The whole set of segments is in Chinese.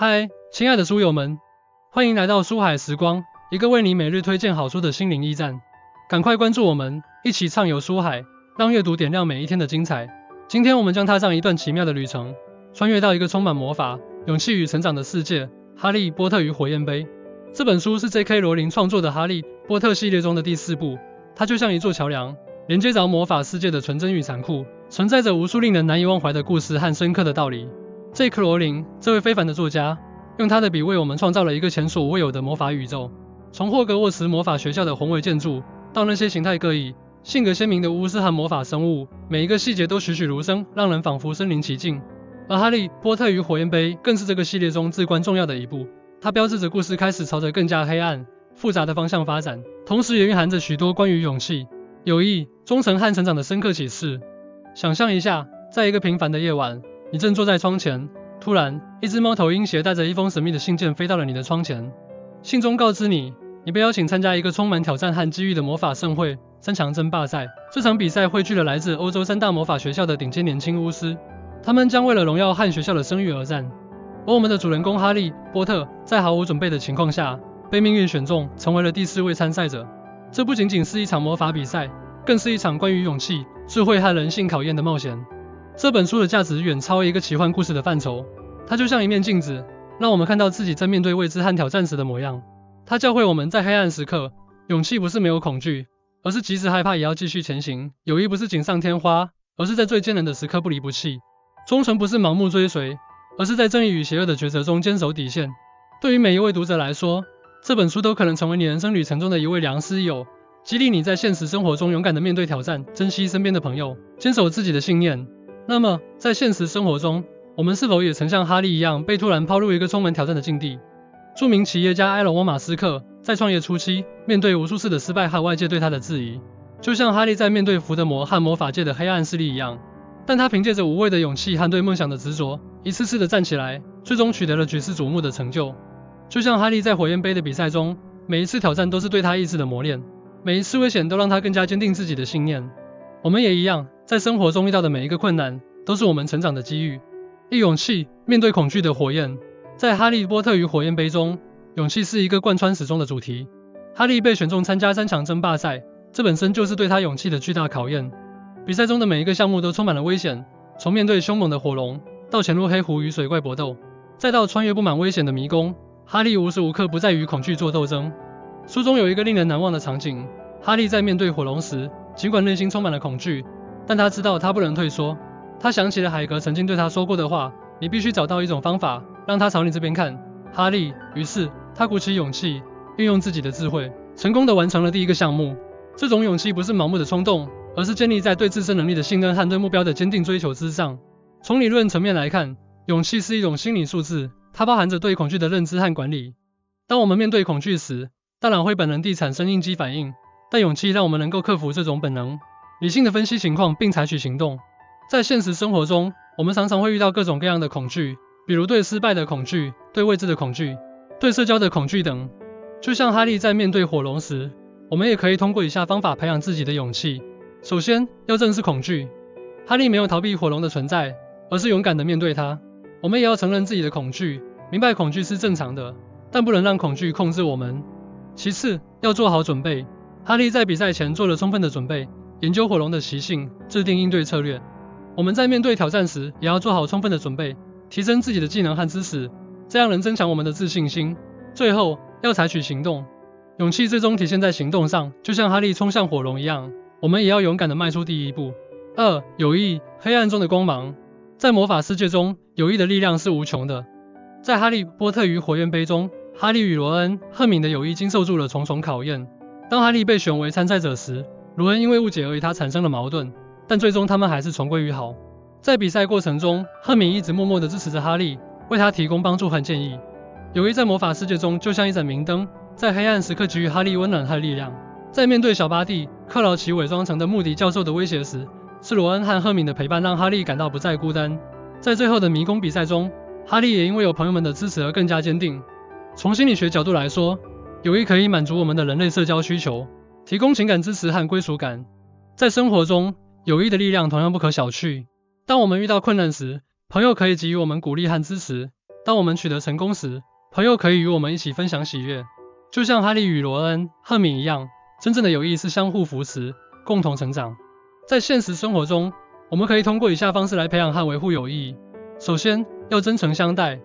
嗨，亲爱的书友们，欢迎来到书海时光，一个为你每日推荐好书的心灵驿站。赶快关注我们，一起畅游书海，让阅读点亮每一天的精彩。今天我们将踏上一段奇妙的旅程，穿越到一个充满魔法、勇气与成长的世界——哈利波特与火焰杯。这本书是 J.K. 罗琳创作的哈利波特系列中的第4部，它就像一座桥梁，连接着魔法世界的纯真与残酷，存在着无数令人难以忘怀的故事和深刻的道理。J.K. 罗琳这位非凡的作家，用他的笔为我们创造了一个前所未有的魔法宇宙。从霍格沃茨魔法学校的宏伟建筑，到那些形态各异、性格鲜明的巫师和魔法生物，每一个细节都栩栩如生，让人仿佛身临其境。而哈利波特与火焰杯更是这个系列中至关重要的一部，它标志着故事开始朝着更加黑暗、复杂的方向发展，同时也蕴含着许多关于勇气、友谊、忠诚和成长的深刻启示。想象一下，在一个平凡的夜晚，你正坐在窗前，突然，一只猫头鹰携带着一封神秘的信件飞到了你的窗前。信中告知你，你被邀请参加一个充满挑战和机遇的魔法盛会——3强争霸赛。这场比赛汇聚了来自欧洲3大魔法学校的顶尖年轻巫师，他们将为了荣耀和学校的声誉而战。而我们的主人公哈利波特，在毫无准备的情况下，被命运选中，成为了第4位参赛者。这不仅仅是一场魔法比赛，更是一场关于勇气、智慧和人性考验的冒险。这本书的价值远超一个奇幻故事的范畴，它就像一面镜子，让我们看到自己在面对未知和挑战时的模样。它教会我们在黑暗时刻，勇气不是没有恐惧，而是即使害怕也要继续前行；友谊不是锦上添花，而是在最艰难的时刻不离不弃；忠诚不是盲目追随，而是在正义与邪恶的抉择中坚守底线。对于每一位读者来说，这本书都可能成为你人生旅程中的一位良师益友，激励你在现实生活中勇敢地面对挑战，珍惜身边的朋友，坚守自己的信念。那么，在现实生活中，我们是否也曾像哈利一样，被突然抛入一个充满挑战的境地？著名企业家埃隆·马斯克在创业初期，面对无数次的失败和外界对他的质疑，就像哈利在面对伏地魔和魔法界的黑暗势力一样，但他凭借着无畏的勇气和对梦想的执着，一次次的站起来，最终取得了举世瞩目的成就。就像哈利在火焰杯的比赛中，每一次挑战都是对他意志的磨练，每一次危险都让他更加坚定自己的信念。我们也一样，在生活中遇到的每一个困难，都是我们成长的机遇。以勇气面对恐惧的火焰，在哈利波特与火焰杯中，勇气是一个贯穿始终的主题。哈利被选中参加3强争霸赛，这本身就是对他勇气的巨大考验。比赛中的每一个项目都充满了危险，从面对凶猛的火龙，到潜入黑湖与水怪搏斗，再到穿越布满危险的迷宫，哈利无时无刻不在与恐惧做斗争。书中有一个令人难忘的场景，哈利在面对火龙时，尽管内心充满了恐惧，但他知道他不能退缩。他想起了海格曾经对他说过的话：你必须找到一种方法，让他朝你这边看，哈利。于是，他鼓起勇气，运用自己的智慧，成功地完成了第一个项目。这种勇气不是盲目的冲动，而是建立在对自身能力的信任和对目标的坚定追求之上。从理论层面来看，勇气是一种心理素质，它包含着对恐惧的认知和管理。当我们面对恐惧时，大脑会本能地产生应激反应，但勇气让我们能够克服这种本能，理性地分析情况并采取行动。在现实生活中，我们常常会遇到各种各样的恐惧，比如对失败的恐惧、对未知的恐惧、对社交的恐惧等。就像哈利在面对火龙时，我们也可以通过以下方法培养自己的勇气。首先，要正视恐惧。哈利没有逃避火龙的存在，而是勇敢地面对它。我们也要承认自己的恐惧，明白恐惧是正常的，但不能让恐惧控制我们。其次，要做好准备。哈利在比赛前做了充分的准备，研究火龙的习性，制定应对策略。我们在面对挑战时，也要做好充分的准备，提升自己的技能和知识，这样能增强我们的自信心。最后，要采取行动。勇气最终体现在行动上，就像哈利冲向火龙一样，我们也要勇敢地迈出第一步。2. 友谊，黑暗中的光芒。在魔法世界中，友谊的力量是无穷的。在哈利波特与火焰杯中，哈利与罗恩·赫敏的友谊经受住了重重考验。当哈利被选为参赛者时，罗恩因为误解而与他产生了矛盾，但最终他们还是重归于好。在比赛过程中，赫敏一直默默地支持着哈利，为他提供帮助和建议。友谊在魔法世界中就像一盏明灯，在黑暗时刻给予哈利温暖和力量。在面对小巴蒂·克劳奇伪装成的穆迪教授的威胁时，是罗恩和赫敏的陪伴让哈利感到不再孤单。在最后的迷宫比赛中，哈利也因为有朋友们的支持而更加坚定。从心理学角度来说，友谊可以满足我们的人类社交需求，提供情感支持和归属感。在生活中，友谊的力量同样不可小觑。当我们遇到困难时，朋友可以给予我们鼓励和支持，当我们取得成功时，朋友可以与我们一起分享喜悦。就像哈利与罗恩、赫敏一样，真正的友谊是相互扶持，共同成长。在现实生活中，我们可以通过以下方式来培养和维护友谊。首先，要真诚相待。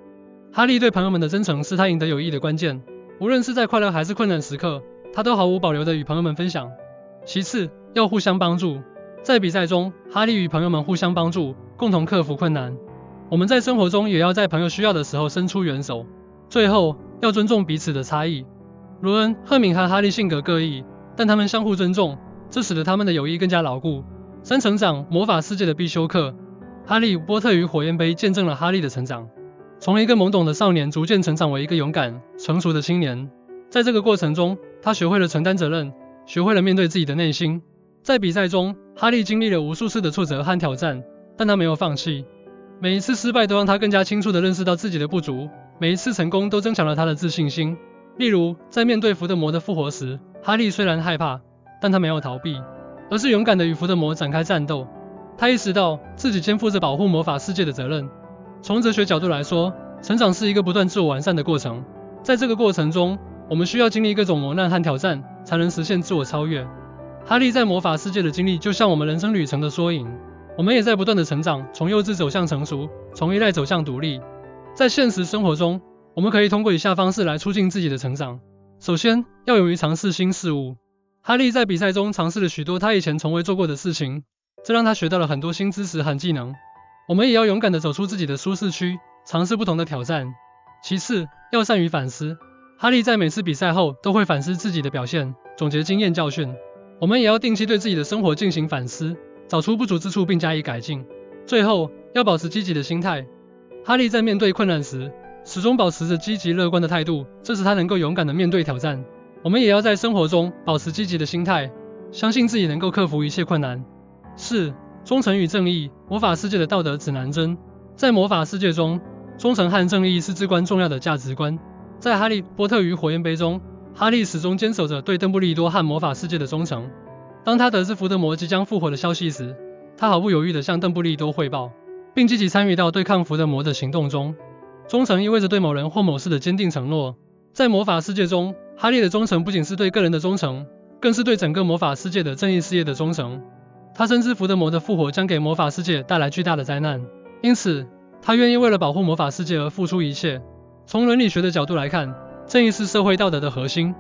哈利对朋友们的真诚是他赢得友谊的关键，无论是在快乐还是困难时刻，他都毫无保留地与朋友们分享。其次，要互相帮助。在比赛中，哈利与朋友们互相帮助，共同克服困难。我们在生活中也要在朋友需要的时候伸出援手。最后，要尊重彼此的差异。罗恩、赫敏和哈利性格各异，但他们相互尊重，这使得他们的友谊更加牢固。三成长，魔法世界的必修课。哈利波特与火焰杯见证了哈利的成长，从一个懵懂的少年逐渐成长为一个勇敢、成熟的青年。在这个过程中，他学会了承担责任，学会了面对自己的内心。在比赛中，哈利经历了无数次的挫折和挑战，但他没有放弃。每一次失败都让他更加清楚地认识到自己的不足，每一次成功都增强了他的自信心。例如，在面对伏地魔的复活时，哈利虽然害怕，但他没有逃避，而是勇敢地与伏地魔展开战斗。他意识到自己肩负着保护魔法世界的责任。从哲学角度来说，成长是一个不断自我完善的过程。在这个过程中，我们需要经历各种磨难和挑战，才能实现自我超越。哈利在魔法世界的经历就像我们人生旅程的缩影，我们也在不断的成长，从幼稚走向成熟，从依赖走向独立。在现实生活中，我们可以通过以下方式来促进自己的成长。首先，要勇于尝试新事物。哈利在比赛中尝试了许多他以前从未做过的事情，这让他学到了很多新知识和技能。我们也要勇敢地走出自己的舒适区，尝试不同的挑战。其次，要善于反思。哈利在每次比赛后都会反思自己的表现，总结经验教训。我们也要定期对自己的生活进行反思，找出不足之处并加以改进。最后，要保持积极的心态。哈利在面对困难时，始终保持着积极乐观的态度，这使他能够勇敢地面对挑战。我们也要在生活中保持积极的心态，相信自己能够克服一切困难。4. 忠诚与正义，魔法世界的道德指南针。在魔法世界中，忠诚和正义是至关重要的价值观。在哈利波特与火焰杯中，哈利始终坚守着对邓布利多和魔法世界的忠诚。当他得知伏地魔即将复活的消息时，他毫不犹豫地向邓布利多汇报，并积极参与到对抗伏地魔的行动中。忠诚意味着对某人或某事的坚定承诺。在魔法世界中，哈利的忠诚不仅是对个人的忠诚，更是对整个魔法世界的正义事业的忠诚。他深知伏地魔的复活将给魔法世界带来巨大的灾难，因此他愿意为了保护魔法世界而付出一切。从伦理学的角度来看，正义是社会道德的核心。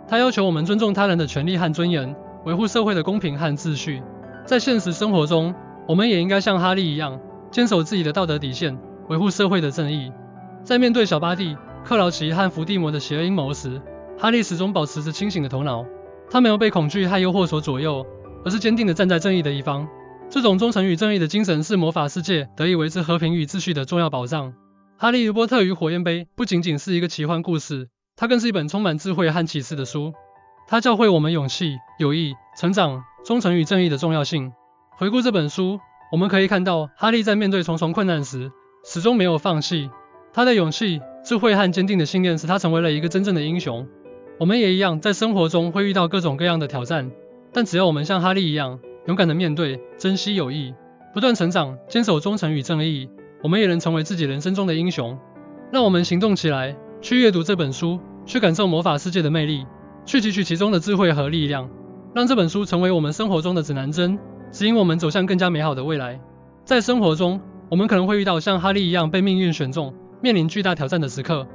他要求我们尊重他人的权利和尊严，维护社会的公平和秩序。在现实生活中，我们也应该像哈利一样，坚守自己的道德底线，维护社会的正义。在面对小巴蒂、克劳奇和伏地魔的邪恶阴谋时，哈利始终保持着清醒的头脑。他没有被恐惧和诱惑所左右，而是坚定地站在正义的一方。这种忠诚与正义的精神是魔法世界得以维持和平与秩序的重要保障。哈利波特与火焰杯不仅仅是一个奇幻故事，它更是一本充满智慧和启示的书。它教会我们勇气、友谊、成长、忠诚与正义的重要性。回顾这本书，我们可以看到哈利在面对重重困难时，始终没有放弃。他的勇气、智慧和坚定的信念使他成为了一个真正的英雄。我们也一样，在生活中会遇到各种各样的挑战，但只要我们像哈利一样，勇敢地面对，珍惜友谊，不断成长，坚守忠诚与正义，我们也能成为自己人生中的英雄。让我们行动起来，去阅读这本书，去感受魔法世界的魅力，去汲取其中的智慧和力量，让这本书成为我们生活中的指南针，指引我们走向更加美好的未来。在生活中，我们可能会遇到像哈利一样被命运选中，面临巨大挑战的时刻。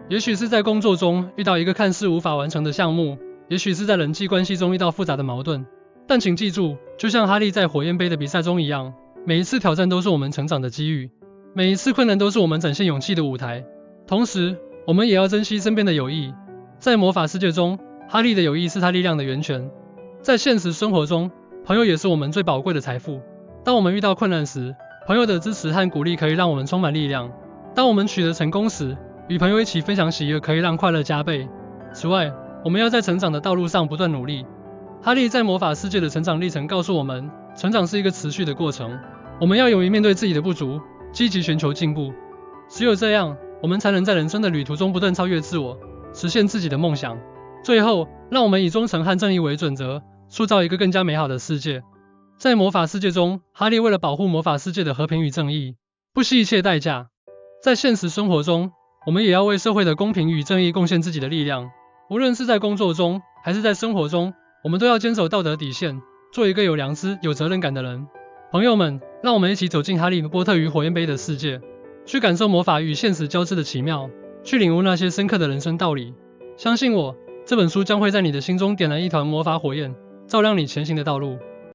也许是在工作中遇到一个看似无法完成的项目，也许是在人际关系中遇到复杂的矛盾。但请记住，就像哈利在火焰杯的比赛中一样，每一次挑战都是我们成长的机遇，每一次困难都是我们展现勇气的舞台。同时，我们也要珍惜身边的友谊。在魔法世界中，哈利的友谊是他力量的源泉。在现实生活中，朋友也是我们最宝贵的财富。当我们遇到困难时，朋友的支持和鼓励可以让我们充满力量。当我们取得成功时，与朋友一起分享喜悦可以让快乐加倍。此外，我们要在成长的道路上不断努力。哈利在魔法世界的成长历程告诉我们，成长是一个持续的过程。我们要勇于面对自己的不足，积极寻求进步。只有这样，我们才能在人生的旅途中不断超越自我，实现自己的梦想。最后，让我们以忠诚和正义为准则，塑造一个更加美好的世界。在魔法世界中，哈利为了保护魔法世界的和平与正义，不惜一切代价。在现实生活中，我们也要为社会的公平与正义贡献自己的力量。无论是在工作中，还是在生活中，我们都要坚守道德底线，做一个有良知、有责任感的人。朋友们，让我们一起走进哈利波特与火焰杯的世界，去感受魔法与现实交织的奇妙，去领悟那些深刻的人生道理。相信我，这本书将会在你的心中点燃一团魔法火焰，照亮你前行的道路。